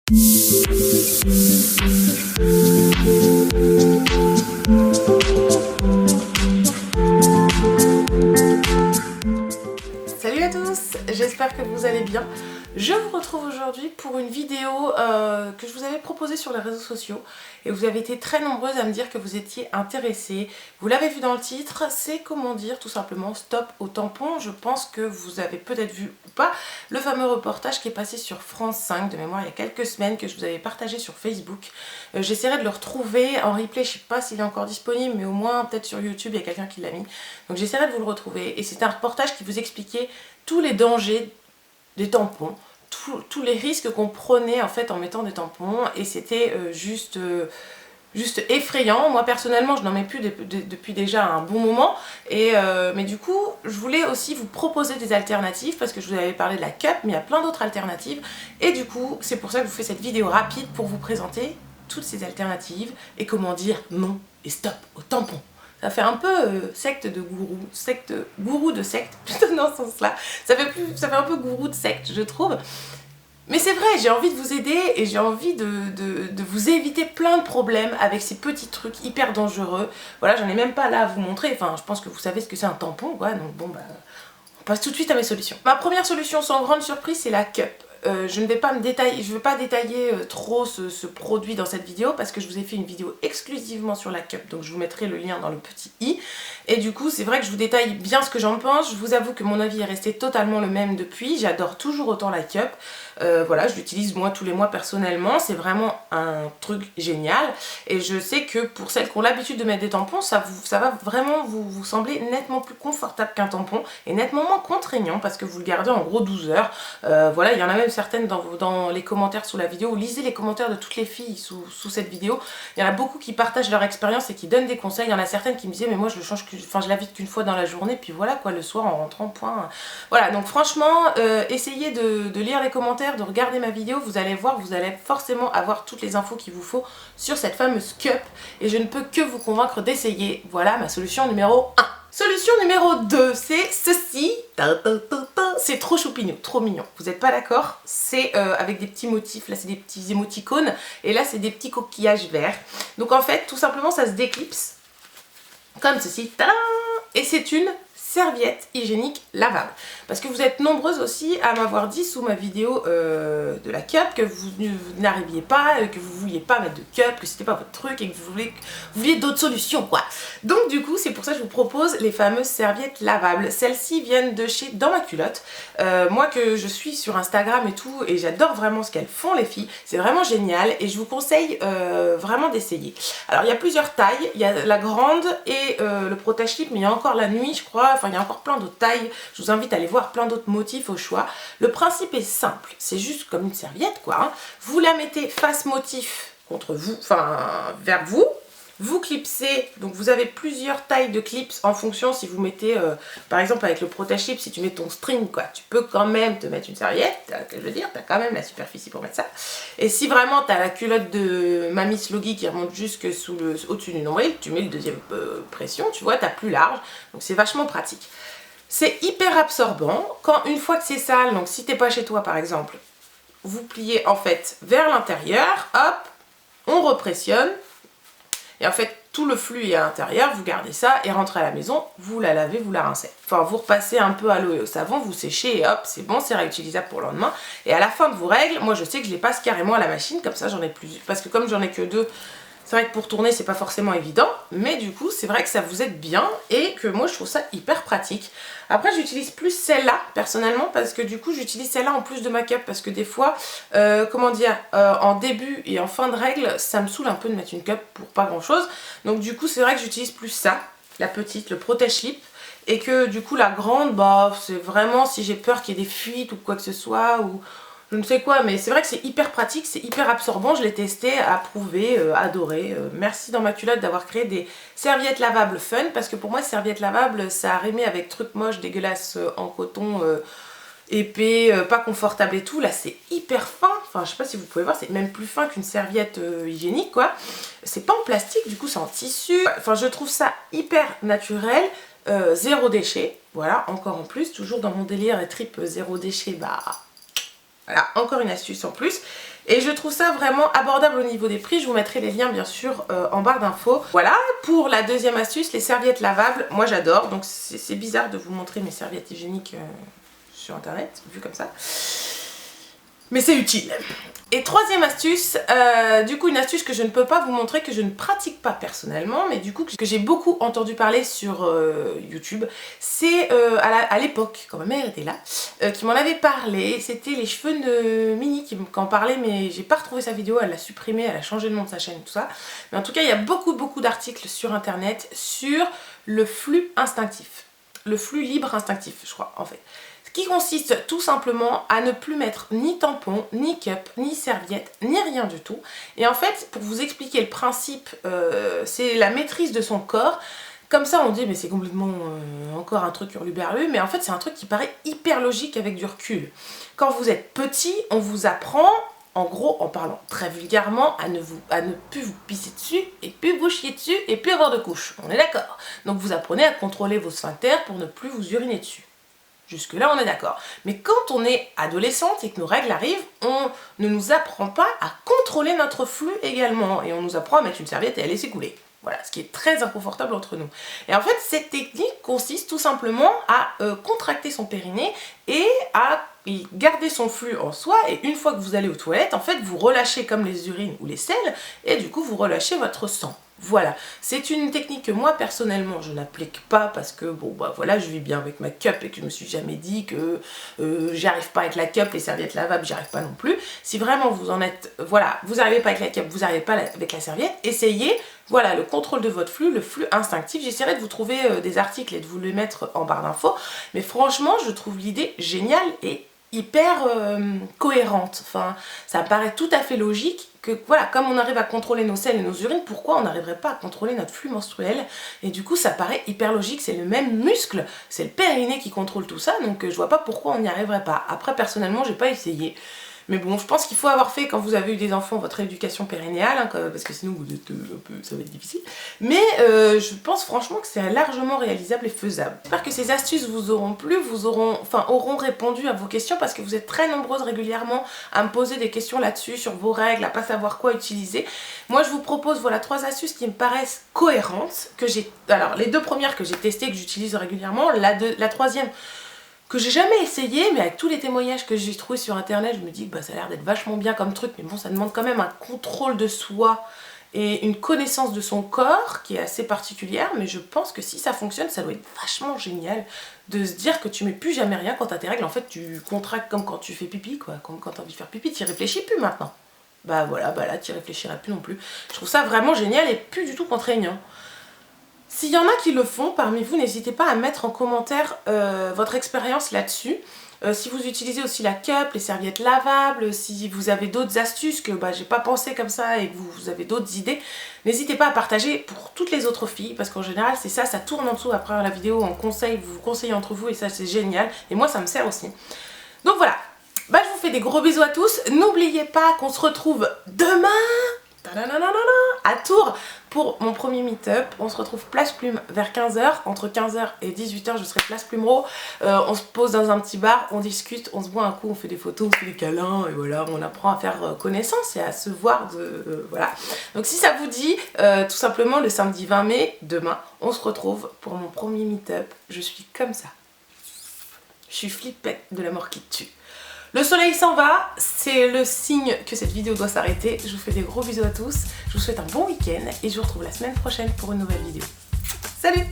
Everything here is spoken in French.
Salut à tous, j'espère que vous allez bien. Je vous retrouve aujourd'hui pour une vidéo que je vous avais proposée sur les réseaux sociaux et vous avez été très nombreuses à me dire que vous étiez intéressées. Vous l'avez vu dans le titre, c'est comment dire tout simplement stop au tampon. Je pense que vous avez peut-être vu ou pas le fameux reportage qui est passé sur France 5 de mémoire il y a quelques semaines que je vous avais partagé sur Facebook. J'essaierai de le retrouver en replay, je ne sais pas s'il est encore disponible mais au moins peut-être sur YouTube il y a quelqu'un qui l'a mis. Donc j'essaierai de vous le retrouver et c'est un reportage qui vous expliquait tous les dangers des tampons, tous les risques qu'on prenait en fait en mettant des tampons et c'était juste effrayant. Moi personnellement je n'en mets plus depuis déjà un bon moment mais du coup je voulais aussi vous proposer des alternatives parce que je vous avais parlé de la cup mais il y a plein d'autres alternatives et du coup c'est pour ça que je vous fais cette vidéo rapide pour vous présenter toutes ces alternatives et comment dire non et stop au tampon. Ça fait un peu secte de gourou, gourou de secte, plutôt dans ce sens-là. Ça fait un peu gourou de secte, je trouve. Mais c'est vrai, j'ai envie de vous aider et j'ai envie de vous éviter plein de problèmes avec ces petits trucs hyper dangereux. Voilà, j'en ai même pas là à vous montrer. Enfin, je pense que vous savez ce que c'est un tampon, quoi. Donc bon, bah, on passe tout de suite à mes solutions. Ma première solution, sans grande surprise, c'est la cup. Je ne vais pas détailler trop ce produit dans cette vidéo parce que je vous ai fait une vidéo exclusivement sur la cup, donc je vous mettrai le lien dans le petit i. Et du coup c'est vrai que je vous détaille bien ce que j'en pense. Je vous avoue que mon avis est resté totalement le même depuis. J'adore toujours autant la cup. Voilà, je l'utilise moi tous les mois personnellement. C'est vraiment un truc génial. Et je sais que pour celles qui ont l'habitude de mettre des tampons, ça va vraiment vous sembler nettement plus confortable qu'un tampon et nettement moins contraignant parce que vous le gardez en gros 12 heures. Voilà, il y en a même certaines dans les commentaires sous la vidéo. Lisez les commentaires de toutes les filles sous cette vidéo. Il y en a beaucoup qui partagent leur expérience et qui donnent des conseils. Il y en a certaines qui me disaient mais moi je le change je la vide qu'une fois dans la journée puis voilà quoi, le soir en rentrant point. Voilà, donc franchement essayez de lire les commentaires, de regarder ma vidéo, vous allez voir, vous allez forcément avoir toutes les infos qu'il vous faut sur cette fameuse cup et je ne peux que vous convaincre d'essayer. Voilà ma solution numéro 1. Solution numéro 2, c'est ceci. C'est trop choupignon, trop mignon. Vous n'êtes pas d'accord? C'est avec des petits motifs, là c'est des petits émoticônes et là c'est des petits coquillages verts. Donc en fait, tout simplement ça se déclipse comme ceci. Tadam! Et c'est une serviette hygiénique lavable. Parce que vous êtes nombreuses aussi à m'avoir dit sous ma vidéo de la cup que vous n'arriviez pas, que vous vouliez pas mettre de cup, que c'était pas votre truc et que vous vouliez d'autres solutions quoi. Donc du coup c'est pour ça que je vous propose les fameuses serviettes lavables. Celles-ci viennent de chez Dans ma culotte. Moi que je suis sur Instagram et tout et j'adore vraiment ce qu'elles font les filles. C'est vraiment génial et je vous conseille vraiment d'essayer. Alors il y a plusieurs tailles. Il y a la grande et le protège-slip mais il y a encore la nuit je crois. Enfin il y a encore plein d'autres tailles. Je vous invite à aller voir plein d'autres motifs au choix. Le principe est simple. C'est juste comme une serviette quoi. Hein. Vous la mettez face motif contre vous, enfin vers vous. Vous clipsez, donc vous avez plusieurs tailles de clips en fonction si vous mettez, par exemple avec le protège-slip, si tu mets ton string quoi, tu peux quand même te mettre une serviette, je veux dire, tu as quand même la superficie pour mettre ça. Et si vraiment tu as la culotte de Mamie Sloggy qui remonte jusque au-dessus du nombril, tu mets le deuxième pression, tu vois, tu as plus large, donc c'est vachement pratique. C'est hyper absorbant, quand une fois que c'est sale, donc si t'es pas chez toi par exemple, vous pliez en fait vers l'intérieur, hop, on repressionne. Et en fait, tout le flux est à l'intérieur, vous gardez ça et rentrez à la maison, vous la lavez, vous la rincez. Enfin, vous repassez un peu à l'eau et au savon, vous séchez et hop, c'est bon, c'est réutilisable pour le lendemain. Et à la fin de vos règles, moi je sais que je les passe carrément à la machine, comme ça j'en ai plus. Parce que comme j'en ai que 2, c'est vrai que pour tourner c'est pas forcément évident, mais du coup c'est vrai que ça vous aide bien et que moi je trouve ça hyper pratique. Après j'utilise plus celle-là personnellement parce que du coup j'utilise celle-là en plus de ma cup parce que des fois, comment dire, en début et en fin de règle ça me saoule un peu de mettre une cup pour pas grand chose. Donc du coup c'est vrai que j'utilise plus ça, la petite, le protège-slip. Et que du coup la grande, bah c'est vraiment si j'ai peur qu'il y ait des fuites ou quoi que ce soit ou je ne sais quoi, mais c'est vrai que c'est hyper pratique, c'est hyper absorbant, je l'ai testé, approuvé, adoré. Merci Dans ma culotte d'avoir créé des serviettes lavables fun, parce que pour moi serviettes lavables ça a rimé avec trucs moches, dégueulasses en coton, épais, pas confortable et tout. Là c'est hyper fin, enfin je sais pas si vous pouvez voir, c'est même plus fin qu'une serviette hygiénique quoi. C'est pas en plastique, du coup c'est en tissu, enfin je trouve ça hyper naturel. Zéro déchet, voilà, encore en plus, toujours dans mon délire trip zéro déchet, bah voilà, encore une astuce en plus. Et je trouve ça vraiment abordable au niveau des prix. Je vous mettrai les liens bien sûr en barre d'infos. Voilà, pour la deuxième astuce, les serviettes lavables. Moi j'adore, donc c'est bizarre de vous montrer mes serviettes hygiéniques sur internet, vu comme ça. Mais c'est utile. Et troisième astuce, du coup une astuce que je ne peux pas vous montrer, que je ne pratique pas personnellement, mais du coup que j'ai beaucoup entendu parler sur YouTube, c'est à l'époque, quand ma mère était là, qui m'en avait parlé. C'était les cheveux de Mini qui m'en parlait, mais j'ai pas retrouvé sa vidéo, elle l'a supprimée, elle a changé le nom de sa chaîne, tout ça. Mais en tout cas, il y a beaucoup d'articles sur internet sur le flux instinctif. Le flux libre instinctif, je crois, en fait. Qui consiste tout simplement à ne plus mettre ni tampon, ni cup, ni serviette, ni rien du tout. Et en fait, pour vous expliquer le principe, c'est la maîtrise de son corps. Comme ça, on dit, mais c'est complètement encore un truc hurluberlu, mais en fait, c'est un truc qui paraît hyper logique avec du recul. Quand vous êtes petit, on vous apprend, en gros, en parlant très vulgairement, à ne plus vous pisser dessus, et plus vous chier dessus, et plus avoir de couches. On est d'accord. Donc vous apprenez à contrôler vos sphincters pour ne plus vous uriner dessus. Jusque là on est d'accord. Mais quand on est adolescente et que nos règles arrivent, on ne nous apprend pas à contrôler notre flux également. Et on nous apprend à mettre une serviette et à laisser couler. Voilà, ce qui est très inconfortable entre nous. Et en fait, cette technique consiste tout simplement à contracter son périnée et à garder son flux en soi. Et une fois que vous allez aux toilettes, en fait, vous relâchez comme les urines ou les selles et du coup, vous relâchez votre sang. Voilà, c'est une technique que moi personnellement je n'applique pas parce que bon bah voilà, je vis bien avec ma cup et que je me suis jamais dit que j'y arrive pas avec la cup, les serviettes lavables j'y arrive pas non plus. Si vraiment vous en êtes, voilà, vous n'arrivez pas avec la cup, vous n'arrivez pas avec la serviette, essayez, voilà, le contrôle de votre flux, le flux instinctif. J'essaierai de vous trouver des articles et de vous les mettre en barre d'infos, mais franchement je trouve l'idée géniale et hyper cohérente. Enfin, ça paraît tout à fait logique que, voilà, comme on arrive à contrôler nos selles et nos urines, pourquoi on n'arriverait pas à contrôler notre flux menstruel? Et du coup, ça paraît hyper logique, c'est le même muscle, c'est le périnée qui contrôle tout ça, donc je vois pas pourquoi on n'y arriverait pas. Après, personnellement, j'ai pas essayé. Mais bon, je pense qu'il faut avoir fait, quand vous avez eu des enfants, votre éducation périnéale, hein, parce que sinon vous êtes un peu, ça va être difficile. Mais je pense franchement que c'est largement réalisable et faisable. J'espère que ces astuces vous auront plu, auront répondu à vos questions, parce que vous êtes très nombreuses régulièrement à me poser des questions là-dessus, sur vos règles, à pas savoir quoi utiliser. Moi, je vous propose, voilà, 3 astuces qui me paraissent cohérentes, alors les 2 premières que j'ai testées, que j'utilise régulièrement, la troisième que j'ai jamais essayé, mais avec tous les témoignages que j'ai trouvés sur internet, je me dis que bah, ça a l'air d'être vachement bien comme truc, mais bon, ça demande quand même un contrôle de soi et une connaissance de son corps qui est assez particulière, mais je pense que si ça fonctionne, ça doit être vachement génial de se dire que tu mets plus jamais rien quand t'as tes règles. En fait, tu contractes comme quand tu fais pipi, quoi. Comme quand t'as envie de faire pipi, t'y réfléchis plus maintenant. Bah voilà, bah là, t'y réfléchiras plus non plus. Je trouve ça vraiment génial et plus du tout contraignant. S'il y en a qui le font parmi vous, n'hésitez pas à mettre en commentaire votre expérience là-dessus. Si vous utilisez aussi la cup, les serviettes lavables, si vous avez d'autres astuces que bah, j'ai pas pensé comme ça et que vous avez d'autres idées, n'hésitez pas à partager pour toutes les autres filles, parce qu'en général c'est ça, ça tourne en dessous après la vidéo en conseil, vous vous conseillez entre vous et ça c'est génial, et moi ça me sert aussi. Donc voilà, bah, je vous fais des gros bisous à tous, n'oubliez pas qu'on se retrouve demain à Tours pour mon premier meet-up. On se retrouve Place Plume vers 15h. Entre 15h et 18h, je serai Place Plumereau. On se pose dans un petit bar, on discute, on se boit un coup, on fait des photos, on se fait des câlins, et voilà, on apprend à faire connaissance et à se voir. Voilà. Donc si ça vous dit, tout simplement le samedi 20 mai, demain, on se retrouve pour mon premier meet-up. Je suis comme ça. Je suis flippette de la mort qui tue. Le soleil s'en va, c'est le signe que cette vidéo doit s'arrêter. Je vous fais des gros bisous à tous, je vous souhaite un bon week-end et je vous retrouve la semaine prochaine pour une nouvelle vidéo. Salut!